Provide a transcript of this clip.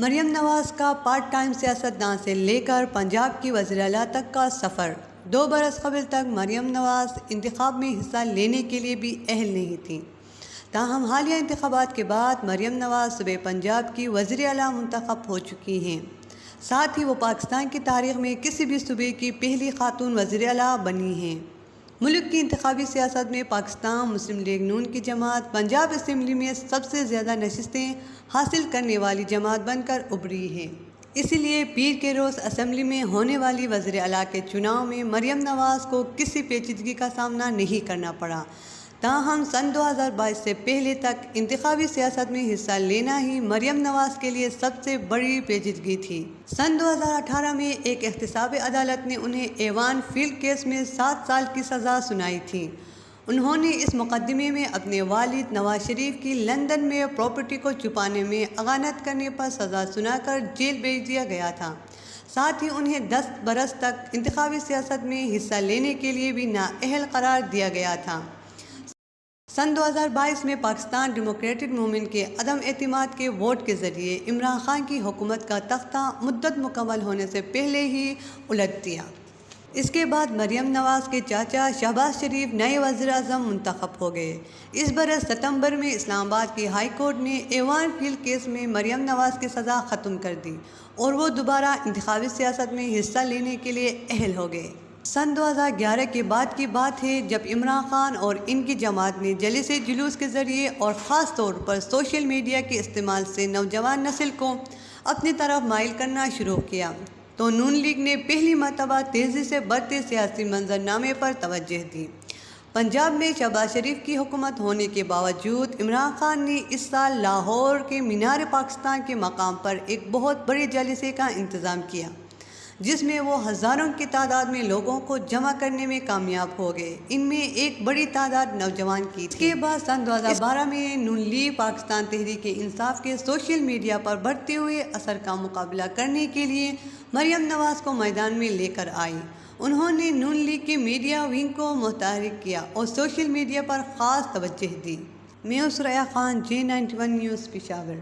مریم نواز کا part time سیاستدان سے لے کر پنجاب کی وزیر اعلیٰ تک کا سفر۔ 2 برس قبل تک مریم نواز انتخاب میں حصہ لینے کے لیے بھی اہل نہیں تھیں، تاہم حالیہ انتخابات کے بعد مریم نواز صوبے پنجاب کی وزیر اعلیٰ منتخب ہو چکی ہیں۔ ساتھ ہی وہ پاکستان کی تاریخ میں کسی بھی صوبے کی پہلی خاتون وزیر اعلیٰ بنی ہیں۔ ملک کی انتخابی سیاست میں پاکستان مسلم لیگ نون کی جماعت پنجاب اسمبلی میں سب سے زیادہ نشستیں حاصل کرنے والی جماعت بن کر ابھری ہے۔ اسی لیے پیر کے روز اسمبلی میں ہونے والی وزیر اعلیٰ کے چناؤ میں مریم نواز کو کسی پیچیدگی کا سامنا نہیں کرنا پڑا۔ تاہم سن 2022 سے پہلے تک انتخابی سیاست میں حصہ لینا ہی مریم نواز کے لیے سب سے بڑی پیچیدگی تھی۔ سن 2018 میں ایک احتساب عدالت نے انہیں ایوان فیلڈ کیس میں 7 سال کی سزا سنائی تھی۔ انہوں نے اس مقدمے میں اپنے والد نواز شریف کی لندن میں پراپرٹی کو چھپانے میں اعانت کرنے پر سزا سنا کر جیل بھیج دیا گیا تھا۔ ساتھ ہی انہیں 10 برس تک انتخابی سیاست میں حصہ لینے کے لیے بھی نااہل قرار دیا گیا تھا۔ سن 2022 میں پاکستان ڈیموکریٹک موومنٹ کے عدم اعتماد کے ووٹ کے ذریعے عمران خان کی حکومت کا تختہ مدت مکمل ہونے سے پہلے ہی الٹ دیا۔ اس کے بعد مریم نواز کے چاچا شہباز شریف نئے وزیر اعظم منتخب ہو گئے۔ اس برس ستمبر میں اسلام آباد کی ہائی کورٹ نے ایوان فیلڈ کیس میں مریم نواز کی سزا ختم کر دی اور وہ دوبارہ انتخابی سیاست میں حصہ لینے کے لیے اہل ہو گئے۔ سن 2011 کے بعد کی بات ہے جب عمران خان اور ان کی جماعت نے جلسے جلوس کے ذریعے اور خاص طور پر سوشل میڈیا کے استعمال سے نوجوان نسل کو اپنی طرف مائل کرنا شروع کیا تو نون لیگ نے پہلی مرتبہ تیزی سے بڑھتے سیاسی منظرنامے پر توجہ دی۔ پنجاب میں شہباز شریف کی حکومت ہونے کے باوجود عمران خان نے اس سال لاہور کے مینار پاکستان کے مقام پر ایک بہت بڑے جلسے کا انتظام کیا، جس میں وہ ہزاروں کی تعداد میں لوگوں کو جمع کرنے میں کامیاب ہو گئے۔ ان میں ایک بڑی تعداد نوجوان کی تھی۔ اس کے بعد سن 2012 میں نون لیگ پاکستان تحریک انصاف کے سوشل میڈیا پر بڑھتے ہوئے اثر کا مقابلہ کرنے کے لیے مریم نواز کو میدان میں لے کر آئی۔ انہوں نے نون لیگ کے میڈیا ونگ کو متحرک کیا اور سوشل میڈیا پر خاص توجہ دی۔ میں سریا خان، J91 نیوز، پشاور۔